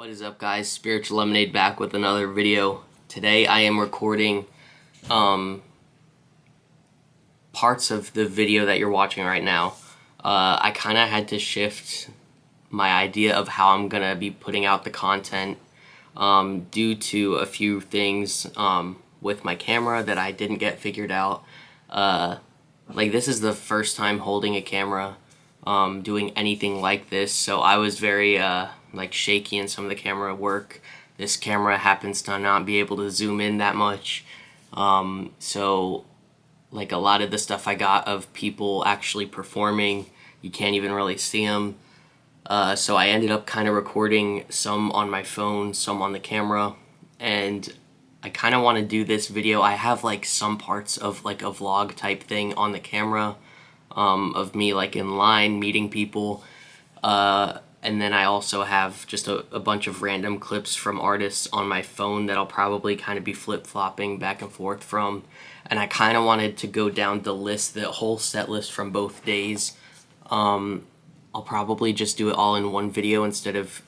What is up, guys? Spiritual Lemonade back with another video. Today I am recording parts of the video that you're watching right now. I kind of had to shift my idea of how I'm gonna be putting out the content due to a few things with my camera that I didn't get figured out. Like, this is the first time holding a camera, doing anything like this, so I was very like shaky in some of the camera work. This camera happens to not be able to zoom in that much, so like a lot of the stuff I got of people actually performing, you can't even really see them. So I ended up kind of recording some on my phone, some on the camera, and I kind of want to do this video. I have like some parts of like a vlog type thing on the camera, of me like in line meeting people, and then I also have just a bunch of random clips from artists on my phone that I'll probably kind of be flip-flopping back and forth from. And I kind of wanted to go down the list, the whole set list from both days. I'll probably just do it all in one video instead of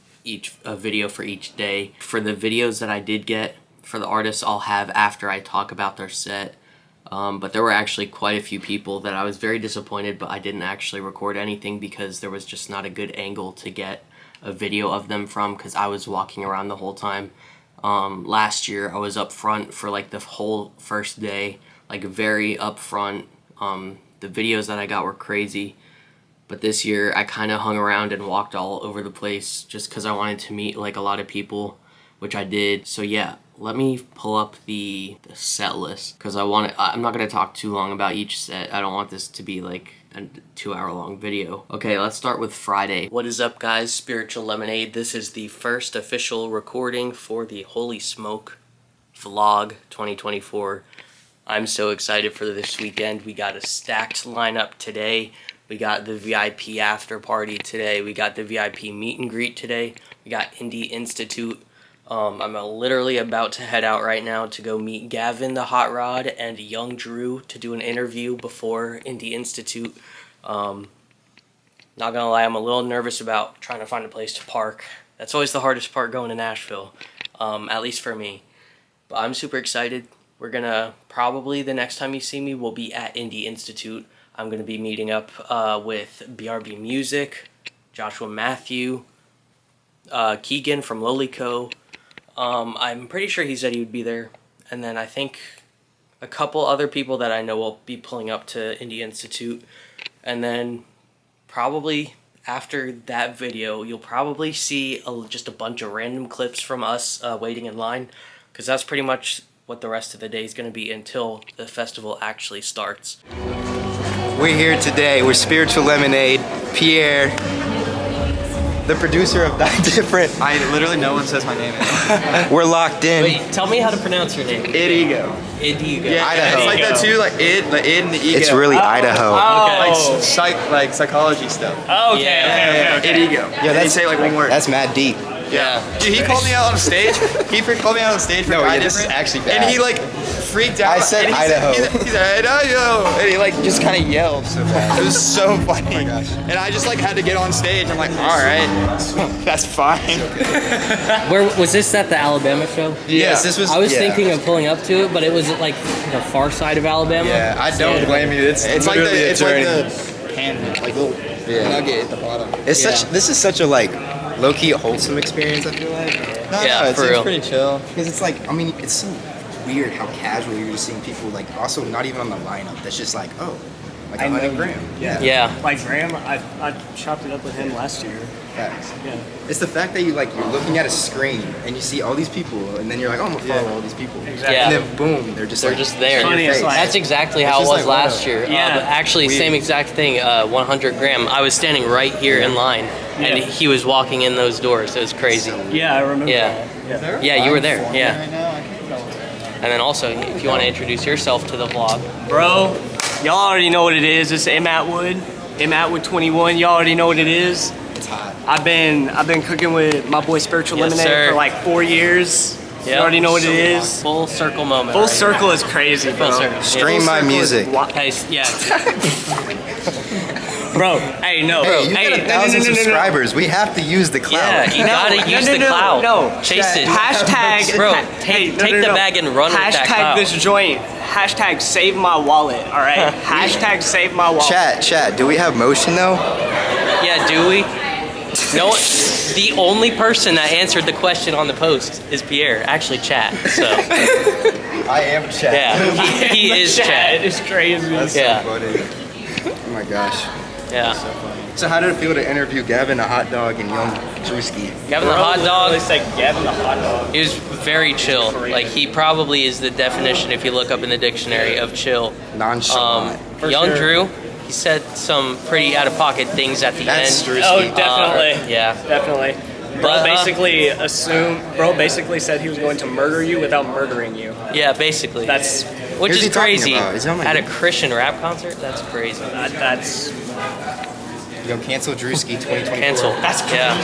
a video for each day. For the videos that I did get for the artists, I'll have after I talk about their set. But there were actually quite a few people that I was very disappointed, but I didn't actually record anything because there was just not a good angle to get a video of them from, because I was walking around the whole time. Last year I was up front for like the whole first day, like very up front. The videos that I got were crazy, but this year I kind of hung around and walked all over the place just because I wanted to meet like a lot of people, which I did. So yeah, let me pull up the set list, because I'm not going to talk too long about each set. I don't want this to be like a 2-hour long video. Okay, let's start with Friday. What is up, guys? Spiritual Lemonade. This is the first official recording for the Holy Smoke Vlog 2024. I'm so excited for this weekend. We got a stacked lineup today. We got the VIP after party today. We got the VIP meet and greet today. We got Indie Institute. I'm literally about to head out right now to go meet Gavin the Hot Rod and Young Drew to do an interview before Indie Institute. Not gonna lie, I'm a little nervous about trying to find a place to park. That's always the hardest part going to Nashville, at least for me. But I'm super excited. We're gonna probably, the next time you see me, we'll be at Indie Institute. I'm gonna be meeting up with BRB Music, Joshua Matthew, Keegan from Lolico. I'm pretty sure he said he would be there, and then I think a couple other people that I know will be pulling up to Indie Institute. And then probably after that video, you'll probably see just a bunch of random clips from us waiting in line, because that's pretty much what the rest of the day is going to be until the festival actually starts. We're here today. We're Spiritual Lemonade. Pierre, the producer of Die Different. Literally no one says my name. We're locked in. Wait, tell me how to pronounce your name. Idigo. Idigo. Yeah, Idaho. it's like that too, like id and the ego. It's really Idaho. Oh. Like psychology stuff. Oh, okay. Idigo. Yeah, They say like one word. That's mad deep. Yeah. Dude, he called me out on stage. He called me out on stage for Die this is Different. actually bad. And he like freaked out. I said and Idaho. He said Idaho. And he like just kind of yelled so bad. It was so funny. Oh my gosh. And I just like had to get on stage. I'm like, all right, that's fine. Where was this, at the Alabama show? Yes, this was. I was thinking of pulling up to it, but it was like the far side of Alabama. Yeah, I don't blame you. It's like literally the pan, like little nugget at the bottom. This is such a like low-key wholesome experience, I feel like. Yeah, it's for real. Pretty chill. Because it's like, I mean, it's so weird how casual you're just seeing people, like, also not even on the lineup. That's just like, oh, like I know 100 Graham. Yeah. Like Graham, I chopped it up with him last year. Facts. Yeah. It's the fact that you're looking at a screen and you see all these people, and then you're like, oh, I'm gonna follow all these people. Exactly. Yeah. And then boom, they're just They're like, just there. in your Funny, it's face. like- That's exactly how it just was like last year. Yeah. Actually, same exact thing. 100 Graham. I was standing right here in line, and Yeah. he was walking in those doors. It was crazy. Yeah, I remember Yeah. that. Yeah, you were there. Yeah. And then also, if you want to introduce yourself to the vlog. Bro, y'all already know what it is. It's M. Atwood. M. Atwood 21. Y'all already know what it is. It's hot. I've been cooking with my boy Spiritual Yes, Lemonade sir. for like 4 years. Yep. You already know what it is. Full circle moment. Full right circle is crazy, bro. Full circle. Stream Full my circle is music. wa- Hey, yeah. Bro, hey, no. Hey, you got 1,000 subscribers. We have to use the clout. Yeah, you gotta use the clout. No, Chase it. Hashtag, Bro, take the bag and run with that hashtag clout. this joint. Hashtag save my wallet. All right. Hashtag save my wallet. Chat, do we have motion though? Yeah, do we? No, the only person that answered the question on the post is Pierre. Actually, chat. So I am chat. yeah, he is chat. It's crazy. That's Yeah. so funny. Oh my gosh. Yeah. So how did it feel to interview Gavin the hot dog and Young Drewski? Gavin the hot dog. They said Gavin the hot dog. He was very chill. Like he probably is the definition, if you look up in the dictionary, of chill. Nonchalant. Young Drew, he said some pretty out of pocket things at the That's end. Drewski. Oh, definitely. Yeah. Definitely. But, Bro basically said he was going to murder you without murdering you. Yeah, basically. That's Which Who's he is talking crazy. about? Is he on my At a YouTube? Christian rap concert? That's crazy. that's Yo, cancel Drewski 2024. Cancel. That's Yeah.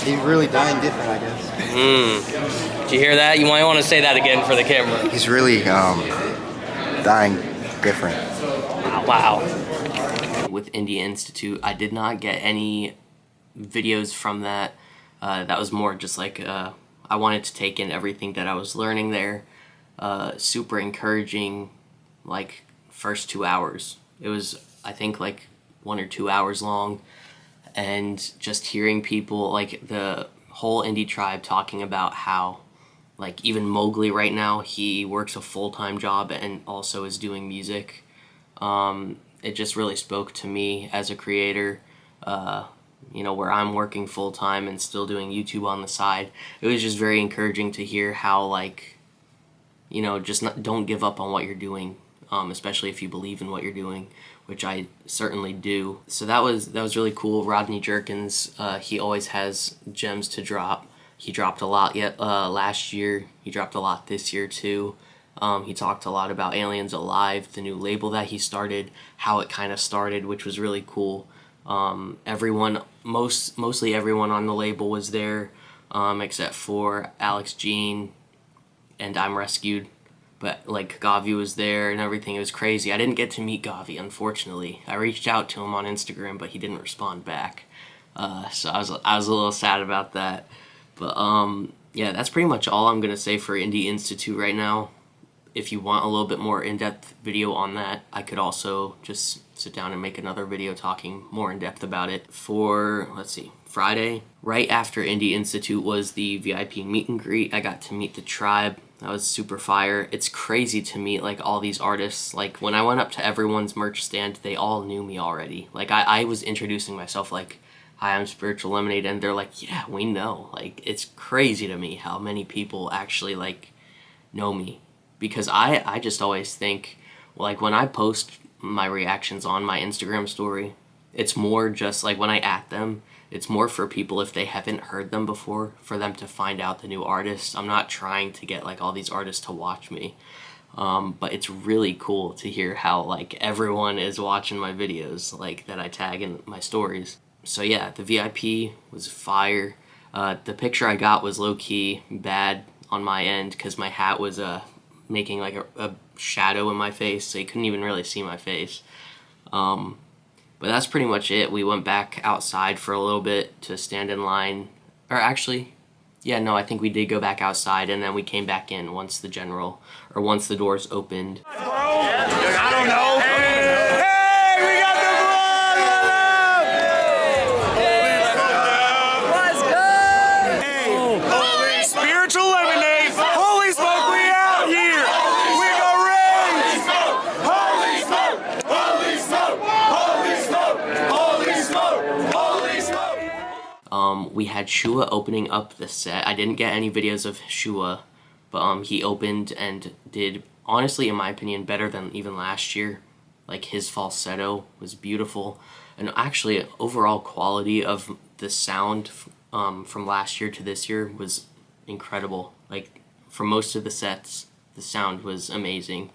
He's really dying different, I guess. Did you hear that? You might want to say that again for the camera. He's really dying different. Wow. With India Institute, I did not get any videos from that. That was more just like I wanted to take in everything that I was learning there. Super encouraging, like first 2 hours. It was, I think, like 1 or 2 hours long, and just hearing people, like the whole indie tribe, talking about how, like, even Mowgli right now, he works a full-time job and also is doing music. It just really spoke to me as a creator, you know, where I'm working full-time and still doing YouTube on the side. It was just very encouraging to hear how, like, you know, just don't give up on what you're doing, especially if you believe in what you're doing, which I certainly do. So that was really cool. Rodney Jerkins, he always has gems to drop. He dropped a lot last year. He dropped a lot this year too. He talked a lot about Aliens Alive, the new label that he started, how it kind of started, which was really cool. Mostly everyone on the label was there, except for Alex Jean and I'm Rescued. But like Gavi was there and everything. It was crazy. I didn't get to meet Gavi, unfortunately. I reached out to him on Instagram, but he didn't respond back. So I was a little sad about that. But yeah, that's pretty much all I'm gonna say for Indie Institute right now. If you want a little bit more in-depth video on that, I could also just sit down and make another video talking more in depth about it. For, let's see, Friday, right after Indie Institute was the VIP meet and greet. I got to meet the tribe. That was super fire. It's crazy to meet like all these artists. Like when I went up to everyone's merch stand, they all knew me already. Like I was introducing myself like, hi, I'm Spiritual Lemonade, and they're like, yeah, we know. Like it's crazy to me how many people actually like know me. Because I just always think, like when I post my reactions on my Instagram story, it's more just like when I at them, it's more for people if they haven't heard them before, for them to find out the new artists. I'm not trying to get like all these artists to watch me. But it's really cool to hear how like everyone is watching my videos, like that I tag in my stories. So yeah, the VIP was fire. The picture I got was low-key bad on my end because my hat was making like a shadow in my face, so you couldn't even really see my face. But that's pretty much it. We went back outside for a little bit to stand in line. Or actually, yeah, no, I think we did go back outside, and then we came back in once the doors opened. I don't know. Spiritual lemonade. Holy smoke, we out here. We go raise. Holy smoke. Holy smoke. Holy smoke. Holy smoke. Holy smoke. We had Shua opening up the set. I didn't get any videos of Shua, but he opened and did, honestly, in my opinion, better than even last year. Like his falsetto was beautiful, and actually overall quality of the sound from last year to this year was incredible. Like for most of the sets, the sound was amazing.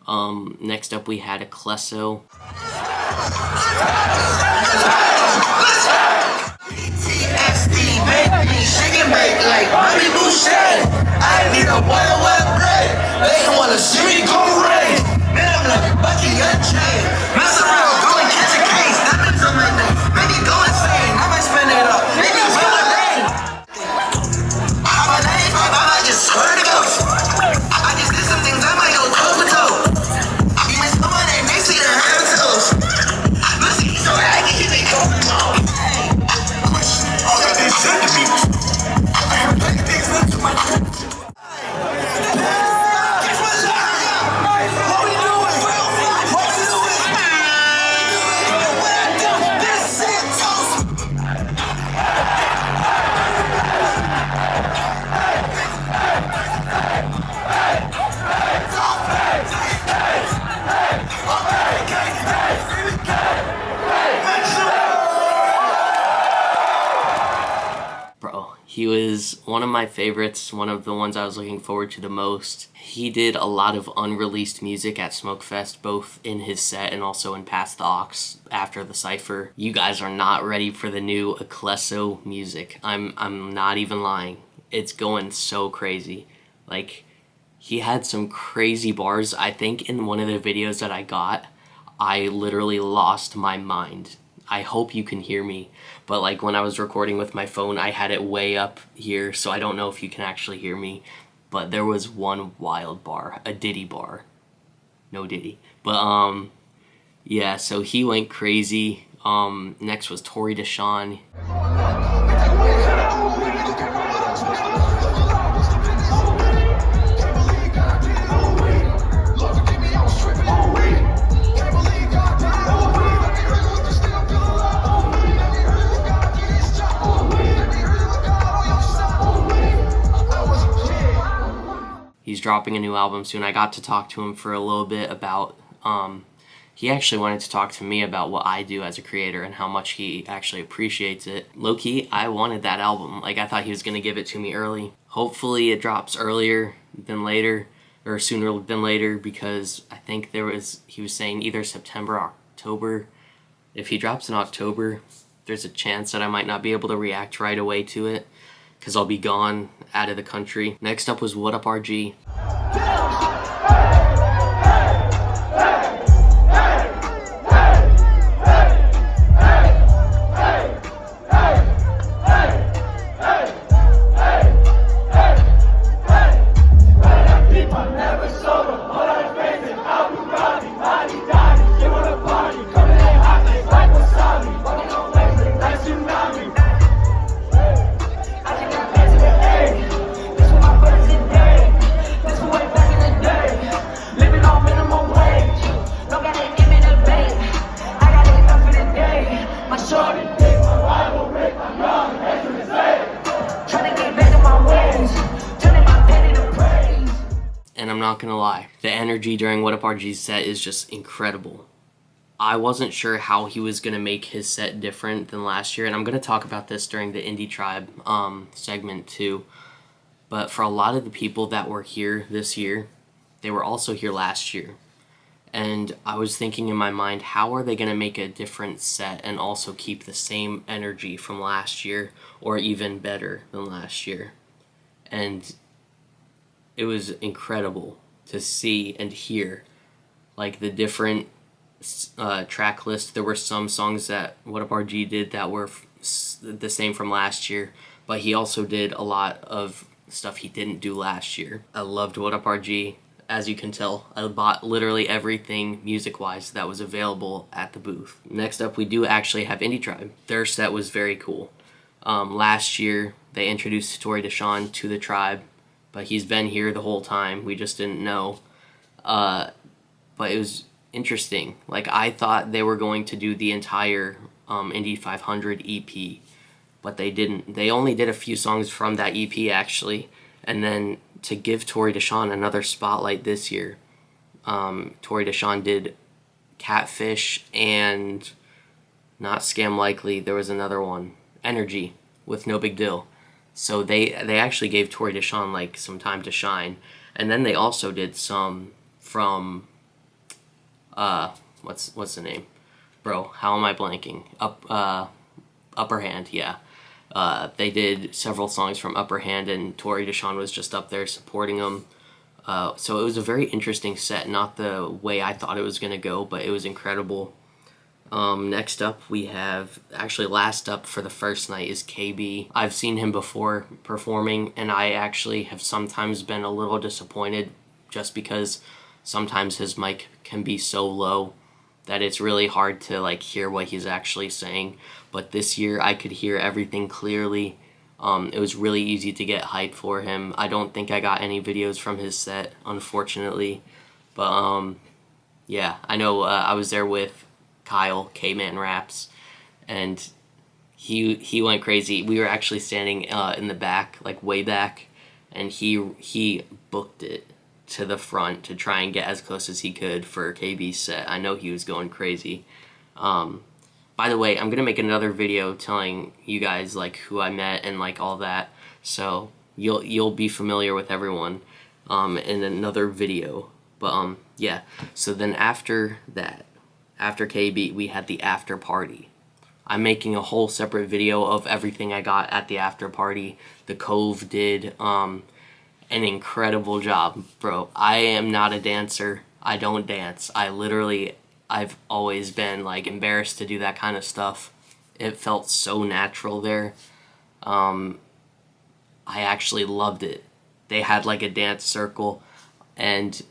Next up we had a Klesso. Make me shake and bake like Bobby Boucher. I need a boil wet bread. They don't wanna see me go rain. Man, I'm like Bucky Unchained. Mess around, going bro. He was one of my favorites, one of the ones I was looking forward to the most. He did a lot of unreleased music at Smokefest, both in his set and also in Past the Aux after the Cypher. You guys are not ready for the new Eclesso music. I'm not even lying. It's going so crazy. Like, he had some crazy bars. I think in one of the videos that I got, I literally lost my mind. I hope you can hear me, but like when I was recording with my phone, I had it way up here, so I don't know if you can actually hear me, but there was one wild bar, a Diddy bar. No Diddy. But yeah, so he went crazy. Next was Tory Deshawn. He's dropping a new album soon. I got to talk to him for a little bit about, he actually wanted to talk to me about what I do as a creator and how much he actually appreciates it. Low-key, I wanted that album. Like, I thought he was going to give it to me early. Hopefully it drops earlier than later, or sooner than later, because I think he was saying either September or October. If he drops in October, there's a chance that I might not be able to react right away to it, because I'll be gone out of the country. Next up was What Up RG. And I'm not gonna lie, the energy during What Up RG's set is just incredible. I wasn't sure how he was gonna make his set different than last year, and I'm gonna talk about this during the Indie Tribe segment too. But for a lot of the people that were here this year, they were also here last year. And I was thinking in my mind, how are they gonna make a different set and also keep the same energy from last year, or even better than last year? And it was incredible to see and hear, like, the different track list. There were some songs that What Up RG did that were the same from last year, but he also did a lot of stuff he didn't do last year. I loved What Up RG. As you can tell, I bought literally everything music-wise that was available at the booth. Next up, we do actually have Indie Tribe. Their set was very cool. Last year, they introduced Tory Deshawn to the Tribe, but he's been here the whole time. We just didn't know. But it was interesting. Like, I thought they were going to do the entire Indie 500 EP, but they didn't. They only did a few songs from that EP, actually. And then to give Tory Deshawn another spotlight this year, Tory Deshawn did Catfish and not Scam Likely. There was another one, Energy, with No Big Deal. So they actually gave Tory Deshawn like some time to shine. And then they also did some from what's the name? Bro, how am I blanking? Upper Hand, yeah. They did several songs from Upper Hand, and Tory Deshawn was just up there supporting them. So it was a very interesting set, not the way I thought it was going to go, but it was incredible. Next up, we have, actually last up for the first night is KB. I've seen him before performing, and I actually have sometimes been a little disappointed just because sometimes his mic can be so low that it's really hard to like hear what he's actually saying. But this year I could hear everything clearly. It was really easy to get hype for him. I don't think I got any videos from his set, unfortunately. But yeah, I know I was there with Kyle, K-Man Raps, and he went crazy. We were actually standing in the back, like way back, and he booked it to the front to try and get as close as he could for KB's set. I know he was going crazy. But by the way, I'm gonna make another video telling you guys like who I met and like all that, so you'll be familiar with everyone in another video. But yeah, so then after that, after KB, we had the after party. I'm making a whole separate video of everything I got at the after party. The Cove did an incredible job, bro. I am not a dancer. I don't dance. I've always been like embarrassed to do that kind of stuff. It felt so natural there. I actually loved it. They had like a dance circle, and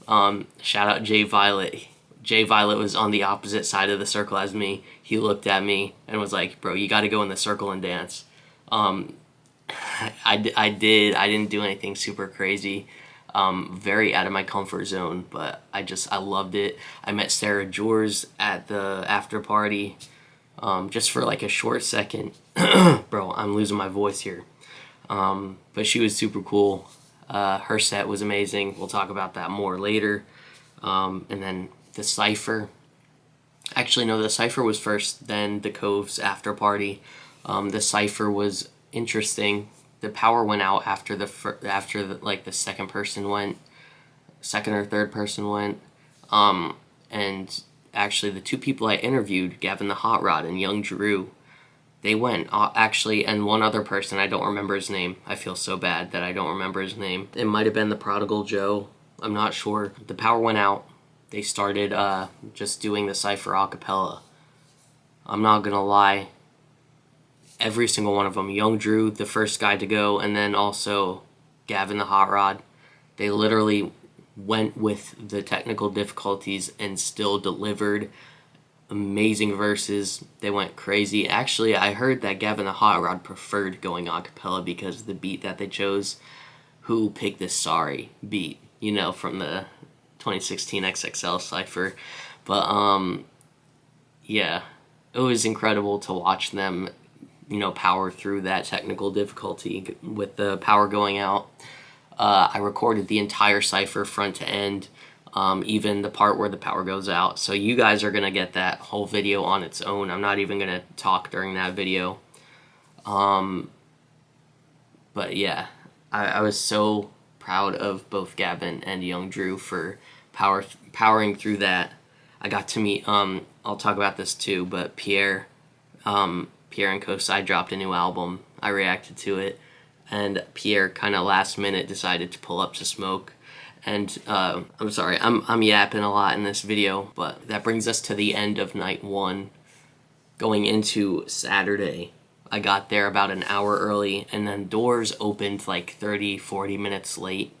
shout out Jay Violet. Jay Violet was on the opposite side of the circle as me. He looked at me and was like, bro, you got to go in the circle and dance. I didn't do anything super crazy. Very out of my comfort zone, but I loved it. I met Sarah Jors at the after party, just for like a short second. Bro, I'm losing my voice here. But she was super cool. Her set was amazing. We'll talk about that more later. And then the Cypher. Actually, no, the Cypher was first, then the Cove's after party. The Cypher was interesting. The power went out after the second or third person went. And actually the two people I interviewed, Gavin the Hot Rod and Young Drew, they went, actually, and one other person, I don't remember his name. I feel so bad that I don't remember his name. It might have been the Prodigal Joe. I'm not sure. The power went out. They started just doing the Cypher a cappella. I'm not gonna lie. Every single one of them, Young Drew, the first guy to go, and then also Gavin the Hot Rod, they literally went with the technical difficulties and still delivered amazing verses. They went crazy. Actually, I heard that Gavin the Hot Rod preferred going a cappella because of the beat that they chose. Who picked this Sorry beat, you know, from the 2016 XXL Cypher. But yeah, it was incredible to watch them, you know, power through that technical difficulty with the power going out. I recorded the entire Cypher front to end, even the part where the power goes out. So you guys are going to get that whole video on its own. I'm not even going to talk during that video. But yeah, I was so proud of both Gavin and Young Drew for powering through that. I got to meet, I'll talk about this too, but Pierre and Kosai dropped a new album. I reacted to it, and Pierre kind of last minute decided to pull up to smoke. And I'm sorry, I'm yapping a lot in this video, but that brings us to the end of night one. Going into Saturday, I got there about an hour early, and then doors opened like 30-40 minutes late.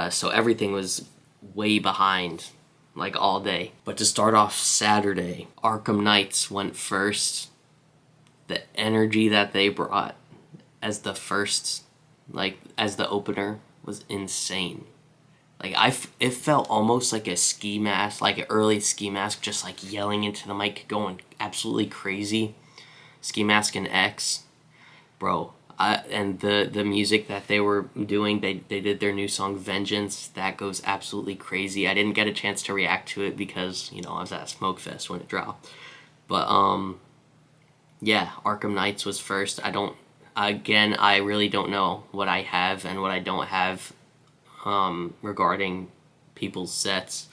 So everything was way behind, like all day. But to start off Saturday, Arkham Knights went first. The energy that they brought as the first, like as the opener, was insane. Like it felt almost like a ski mask, like an early ski mask, just like yelling into the mic, going absolutely crazy. Ski Mask and X, bro. And the music that they were doing, they did their new song Vengeance. That goes absolutely crazy. I didn't get a chance to react to it because, you know, I was at Smokefest when it dropped. But yeah, Arkham Knights was first. I really don't know what I have and what I don't have regarding people's sets.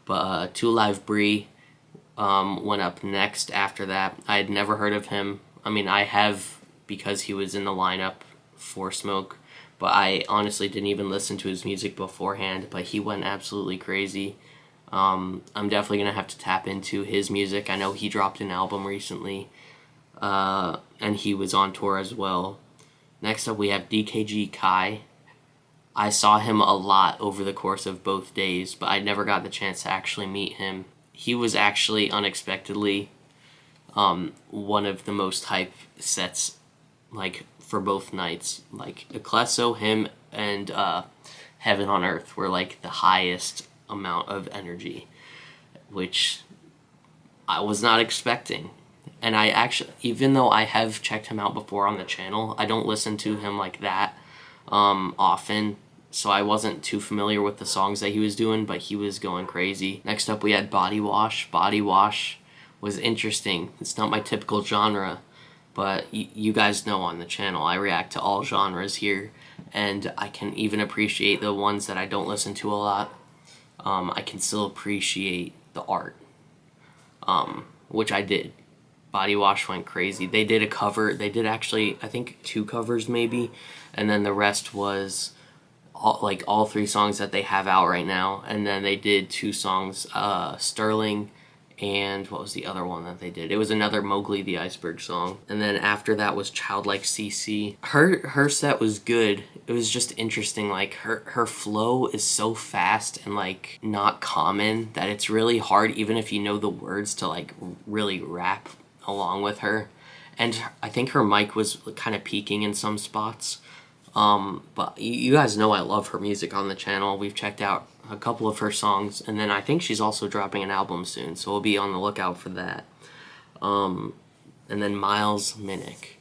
But Two Live Bree went up next after that. I had never heard of him. I mean, I have because he was in the lineup for Smoke, but I honestly didn't even listen to his music beforehand, but he went absolutely crazy. I'm definitely going to have to tap into his music. I know he dropped an album recently, and he was on tour as well. Next up, we have DKG Kai. I saw him a lot over the course of both days, but I never got the chance to actually meet him. He was actually unexpectedly one of the most hype sets, like, for both nights. Like, Eclesso, him, and Heaven on Earth were, like, the highest amount of energy, which I was not expecting. And I actually, even though I have checked him out before on the channel, I don't listen to him like that often, so I wasn't too familiar with the songs that he was doing, but he was going crazy. Next up, we had Body Wash. Body Wash was interesting. It's not my typical genre, but you guys know on the channel I react to all genres here, and I can even appreciate the ones that I don't listen to a lot. I can still appreciate the art, which I did. Body Wash went crazy. They did a cover. They did actually, I think, 2 covers maybe, and then the rest was all 3 songs that they have out right now. And then they did 2 songs, Sterling, and what was the other one that they did? It was another Mowgli the Iceberg song. And then after that was Childlike CC. Her set was good. It was just interesting. Like her flow is so fast and like not common that it's really hard, even if you know the words, to like really rap along with her. And I think her mic was kind of peaking in some spots. But you guys know I love her music on the channel. We've checked out a couple of her songs, and then I think she's also dropping an album soon, so we'll be on the lookout for that. And then Miles Minnick.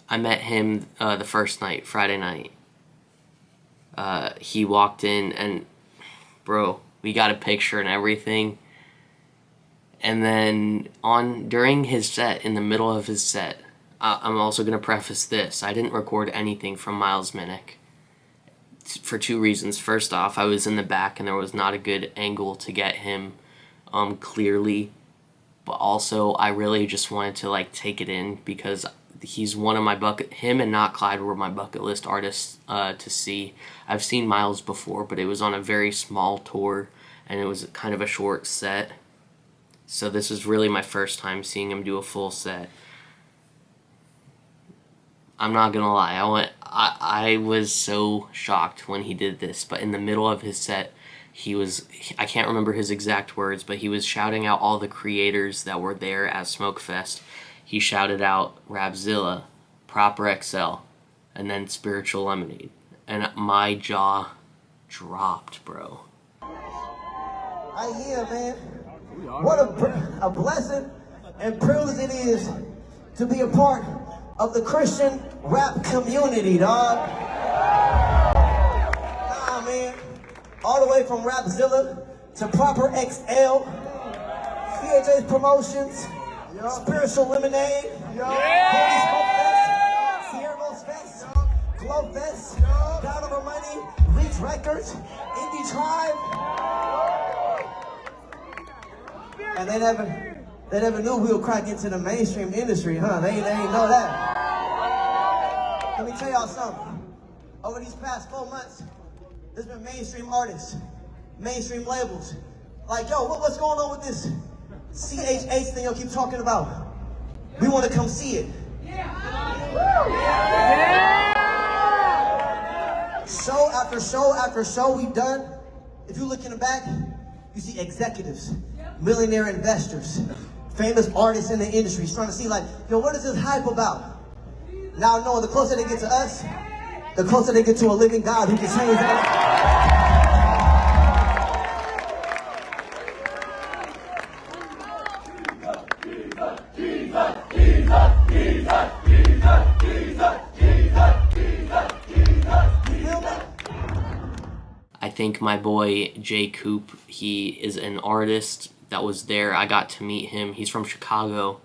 I met him the first night, Friday night. He walked in, and bro, we got a picture and everything. And then during his set, in the middle of his set, I'm also going to preface this. I didn't record anything from Miles Minnick for 2 reasons. First off, I was in the back and there was not a good angle to get him clearly. But also, I really just wanted to like take it in because he's one of my him and Not Clyde were my bucket list artists to see. I've seen Miles before, but it was on a very small tour and it was kind of a short set. So this was really my first time seeing him do a full set. I'm not gonna lie, I was so shocked when he did this, but in the middle of his set, I can't remember his exact words, but he was shouting out all the creators that were there at Smokefest. He shouted out Rapzilla, Proper XL, and then Spiritual Lemonade. And my jaw dropped, bro. Yeah, man. What a blessing and privilege it is to be a part of the Christian rap community, dog. Nah, man. All the way from Rapzilla to Proper XL, CHA's Promotions, Spiritual Lemonade, Holy Smoke Fest, Sierra's Fest, Glow Fest, Down Over Money, Reach Records, Indie Tribe. And they never knew we would crack into the mainstream industry, huh? They ain't know that. Let me tell y'all something. Over these past 4 months, there's been mainstream artists, mainstream labels. Like, yo, what's going on with this CHH thing y'all keep talking about? We want to come see it. Show after show after show we've done. If you look in the back, you see executives, millionaire investors, famous artists in the industry trying to see like, yo, what is this hype about? Now knowing the closer they get to us, the closer they get to a living God who can change everything. I think my boy Jay Coop, he is an artist that was there. I got to meet him. He's from Chicago.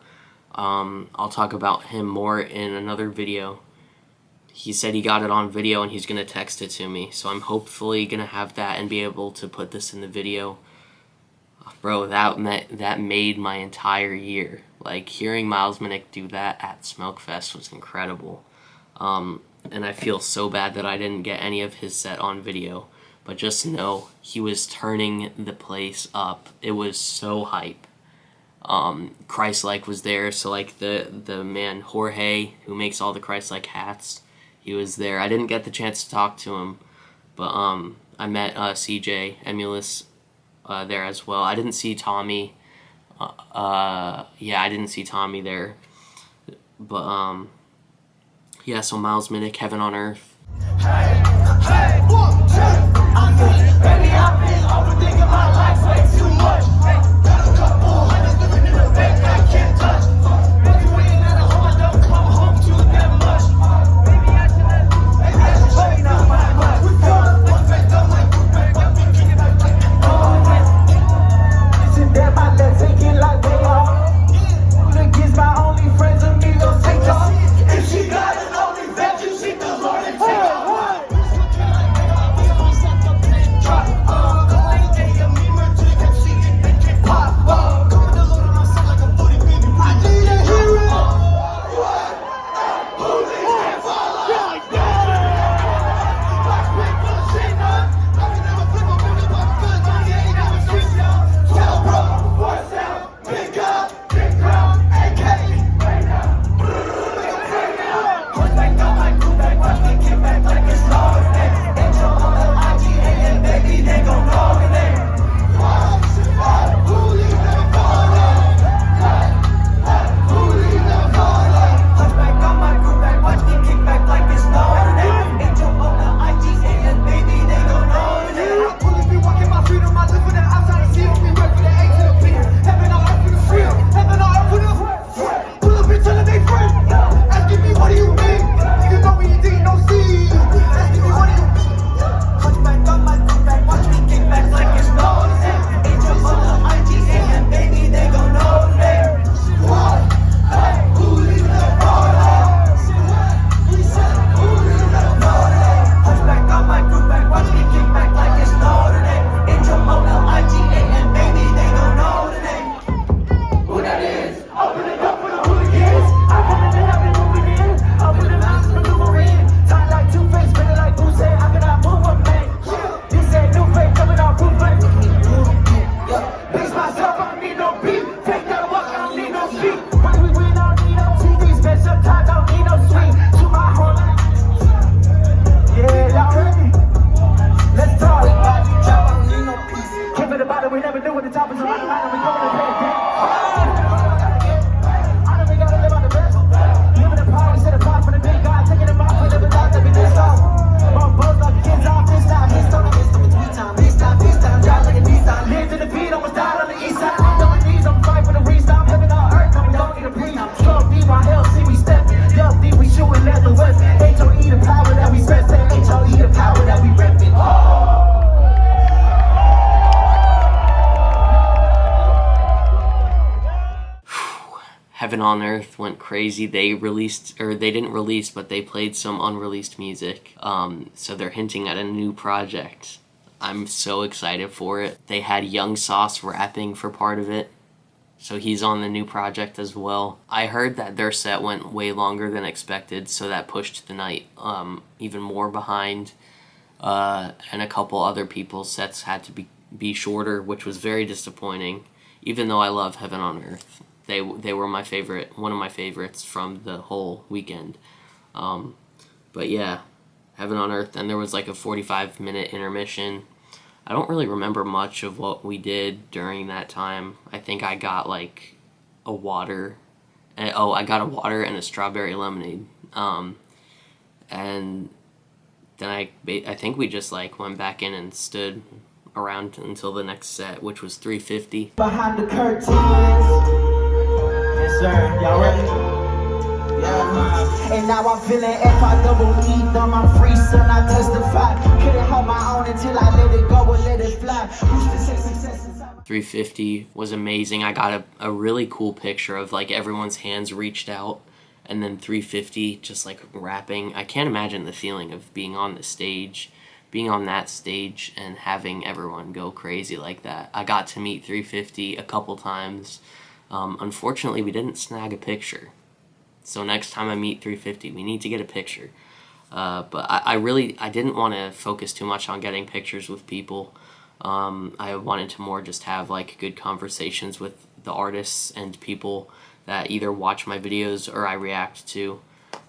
I'll talk about him more in another video. He said he got it on video and he's going to text it to me. So I'm hopefully going to have that and be able to put this in the video. Bro, that made my entire year. Like, hearing Miles Minnick do that at Smokefest was incredible. And I feel so bad that I didn't get any of his set on video. But just know, he was turning the place up. It was so hype. Christ-like was there, so like the man Jorge, who makes all the Christ-like hats, he was there. I didn't get the chance to talk to him, but I met CJ Emulus there as well. I didn't see Tommy. I didn't see Tommy there. But yeah, so Miles Minnick, Heaven on Earth. Hey, 1, 2. Baby, I've been overthinking my life way too much. Got a couple hundreds living in the bank I can't touch. But you ain't at home, I don't come home to that much. Maybe I should show you not my much. We done, one back done like one back. I've been kicking like isn't that my let's take it Heaven on Earth went crazy. They released, or they didn't release, but they played some unreleased music. So they're hinting at a new project. I'm so excited for it. They had Young Sauce rapping for part of it, so he's on the new project as well. I heard that their set went way longer than expected, so that pushed the night even more behind. And a couple other people's sets had to be shorter, which was very disappointing, even though I love Heaven on Earth. They were my favorite, one of my favorites from the whole weekend. But yeah, Heaven on Earth, and there was like a 45-minute intermission. I don't really remember much of what we did during that time. I think I got like a water. I got a water and a strawberry lemonade. And then I think we just like went back in and stood around until the next set, which was 3:50. Behind the curtains. Yes, sir. Y'all ready? Yeah. And now I'm feeling F-I-double-E, dumb, I'm free, son, I testify. Couldn't hold my own until I let it go and let it fly. 3:50 was amazing. I got a really cool picture of like everyone's hands reached out, and then 3:50 just like rapping. I can't imagine the feeling of being on the stage, being on that stage and having everyone go crazy like that. I got to meet 3:50 a couple times. Unfortunately, we didn't snag a picture. So next time I meet 3:50, we need to get a picture. But I didn't want to focus too much on getting pictures with people. I wanted to more just have like good conversations with the artists and people that either watch my videos or I react to.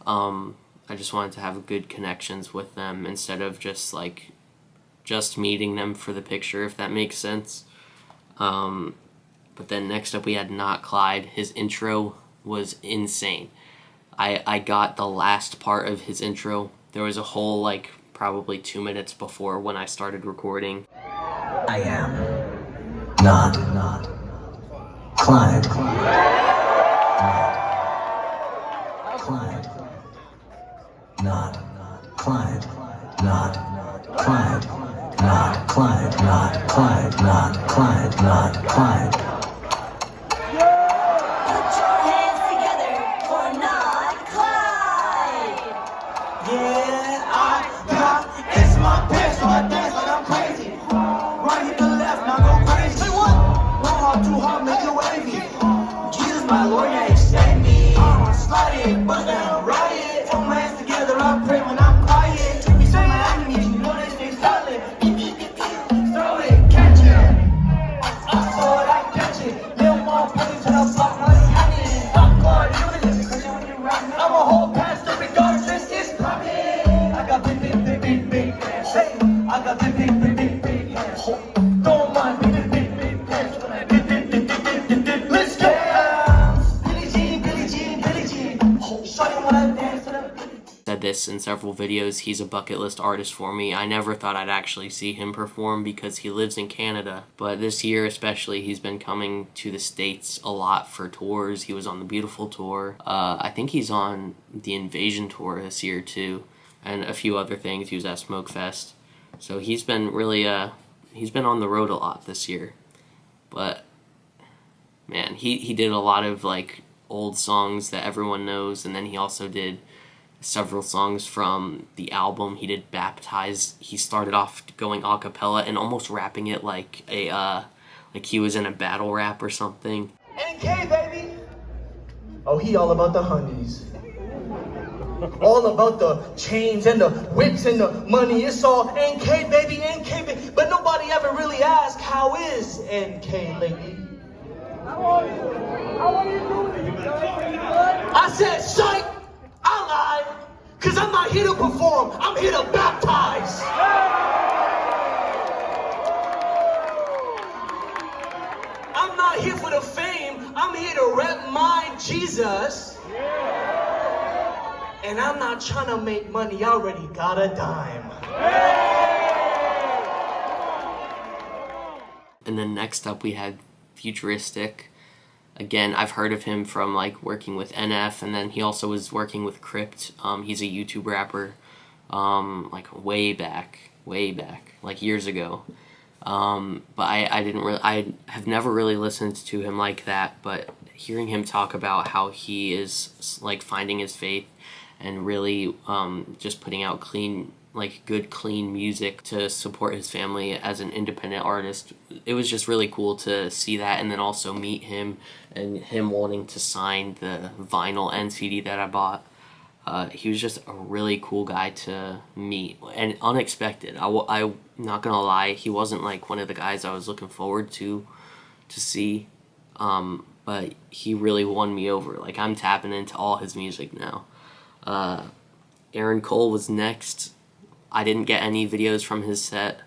I just wanted to have good connections with them instead of just meeting them for the picture, if that makes sense. But then next up we had Not Clyde. His intro was insane. I got the last part of his intro. There was a whole like probably 2 minutes before when I started recording. I am not Clyde. Clyde. Not Clyde. Not Clyde. Not Clyde. Not Clyde. Not Clyde. Not Clyde. This in several videos. He's a bucket list artist for me. I never thought I'd actually see him perform because he lives in Canada, but this year especially he's been coming to the States a lot for tours. He was on the Beautiful tour. I think he's on the Invasion tour this year too, and a few other things. He was at Smokefest, so he's been really he's been on the road a lot this year. But man, he did a lot of like old songs that everyone knows, and then he also did several songs from the album. He did Baptize. He started off going a cappella and almost rapping it like like he was in a battle rap or something. NK, baby! Oh, he all about the honeys. All about the chains and the whips and the money. It's all NK, baby, NK, baby. But nobody ever really asked, how is NK lately? How are you doing? I said, psych! I lied, cause I'm not here to perform, I'm here to baptize. I'm not here for the fame, I'm here to rep my Jesus. And I'm not trying to make money, I already got a dime. And then next up we had Futuristic. Again, I've heard of him from like working with NF, and then he also was working with Crypt. He's a YouTube rapper, like way back, like years ago. But I have never really listened to him like that. But hearing him talk about how he is like finding his faith and really just putting out good clean music to support his family as an independent artist. It was just really cool to see that, and then also meet him and him wanting to sign the vinyl and CD that I bought. He was just a really cool guy to meet and unexpected. I'm not gonna lie, he wasn't like one of the guys I was looking forward to see, but he really won me over. Like, I'm tapping into all his music now. Aaron Cole was next. I didn't get any videos from his set,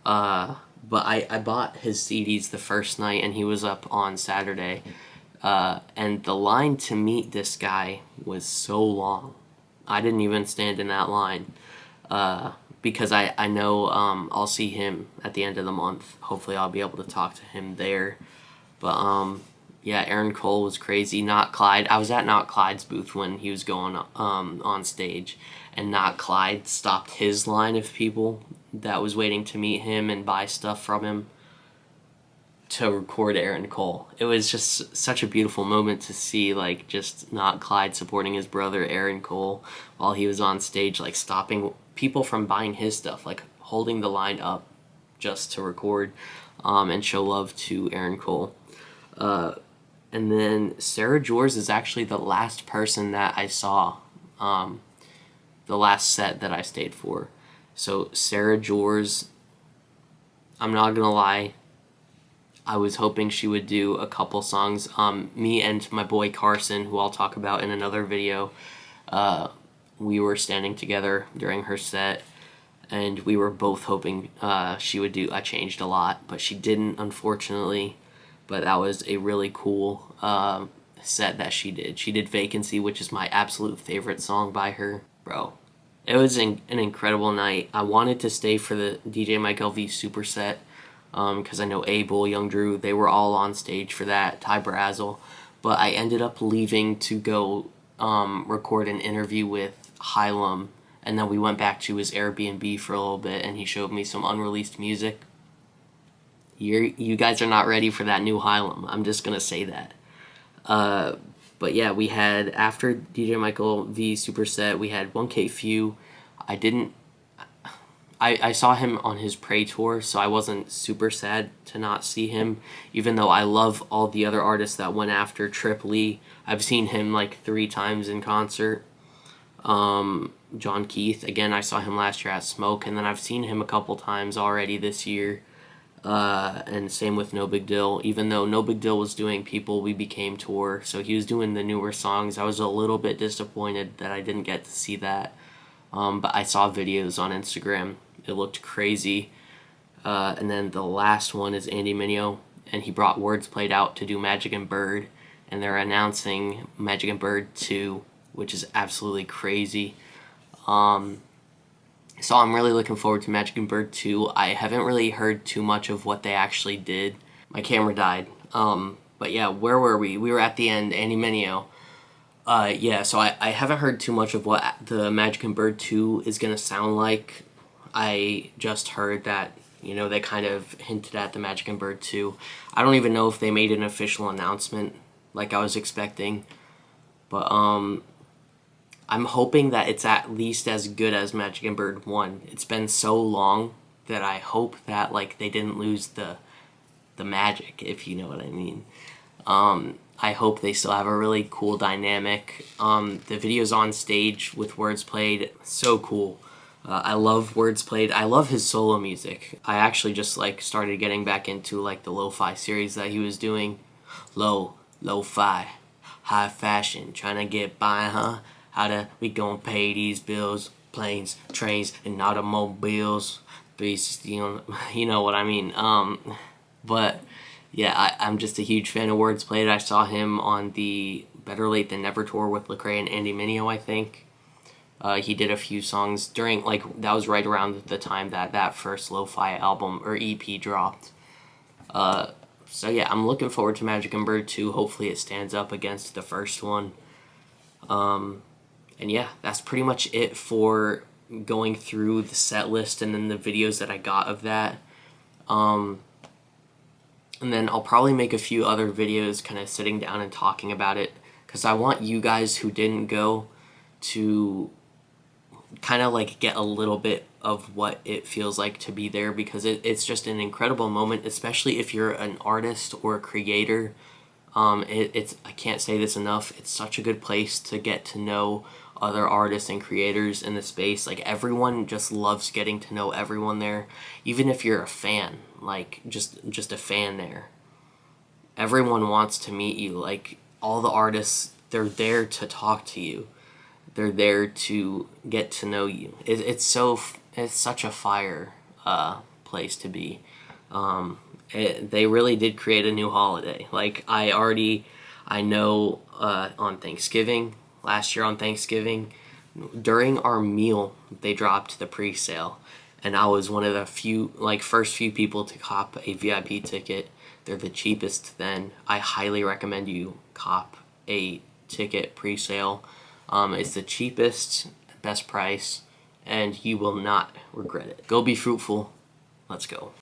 but I bought his CDs the first night, and he was up on Saturday. And the line to meet this guy was so long. I didn't even stand in that line, because I know I'll see him at the end of the month. Hopefully I'll be able to talk to him there. But yeah, Aaron Cole was crazy. Not Clyde. I was at Not Clyde's booth when he was going on stage, and Not Clyde stopped his line of people that was waiting to meet him and buy stuff from him to record Aaron Cole. It was just such a beautiful moment to see, like, just Not Clyde supporting his brother Aaron Cole while he was on stage, like stopping people from buying his stuff, like holding the line up just to record and show love to Aaron Cole. And then Sarah Jors is actually the last person that I saw, the last set that I stayed for. So Sarah Jors, I'm not gonna lie, I was hoping she would do a couple songs. Me and my boy Carson, who I'll talk about in another video, we were standing together during her set, and we were both hoping she would do I Changed a Lot, but she didn't, unfortunately. But that was a really cool set that she did. She did Vacancy, which is my absolute favorite song by her. Bro, it was an incredible night. I wanted to stay for the DJ Mike LV super set, because I know Abel, Young Drew, they were all on stage for that, Ty Brazzle. But I ended up leaving to go record an interview with Hylam, and then we went back to his Airbnb for a little bit, and he showed me some unreleased music. You guys are not ready for that new Hylam. I'm just going to say that. But yeah, we had, after DJ Michael V Superset, we had 1K Few. I saw him on his Pray tour, so I wasn't super sad to not see him, even though I love all the other artists that went after Trip Lee. I've seen him like 3 times in concert. John Keith, again, I saw him last year at Smoke, and then I've seen him a couple times already this year. And same with No Big Deal. Even though No Big Deal was doing People We Became tour, so he was doing the newer songs, I was a little bit disappointed that I didn't get to see that. But I saw videos on Instagram. It looked crazy. And then the last one is Andy Mineo, and he brought Words Played out to do Magic and Bird, and they're announcing Magic and Bird 2, which is absolutely crazy. So I'm really looking forward to Magic and Bird 2. I haven't really heard too much of what they actually did. My camera died. But yeah, where were we? We were at the end, Andy Mineo. Yeah, so I haven't heard too much of what the Magic and Bird 2 is going to sound like. I just heard that, you know, they kind of hinted at the Magic and Bird 2. I don't even know if they made an official announcement like I was expecting. But I'm hoping that it's at least as good as Magic and Bird 1. It's been so long that I hope that, like, they didn't lose the magic, if you know what I mean. I hope they still have a really cool dynamic. The videos on stage with Words Played, so cool. I love Words Played. I love his solo music. I actually just, like, started getting back into, like, the lo-fi series that he was doing. Lo-fi, high fashion, trying to get by, huh? We gonna pay these bills, planes, trains, and automobiles. You know what I mean. But yeah, I'm just a huge fan of Words Played. I saw him on the Better Late Than Never tour with Lecrae and Andy Mineo, I think. He did a few songs during, like, that was right around the time that first lo-fi album or EP dropped. So yeah, I'm looking forward to Magic and Bird 2. Hopefully it stands up against the first one. And yeah, that's pretty much it for going through the set list and then the videos that I got of that. And then I'll probably make a few other videos kind of sitting down and talking about it, because I want you guys who didn't go to kind of like get a little bit of what it feels like to be there, because it's just an incredible moment, especially if you're an artist or a creator. It's I can't say this enough, it's such a good place to get to know other artists and creators in the space. Like, everyone just loves getting to know everyone there, even if you're a fan, like just a fan there. Everyone wants to meet you. Like, all the artists, they're there to talk to you. They're there to get to know you. It's such a fire place to be. They really did create a new holiday. Like, I know on Thanksgiving, last year on Thanksgiving, during our meal, they dropped the pre-sale, and I was one of the first few people to cop a VIP ticket. They're the cheapest then. I highly recommend you cop a ticket pre-sale. It's the cheapest, best price, and you will not regret it. Go be fruitful. Let's go.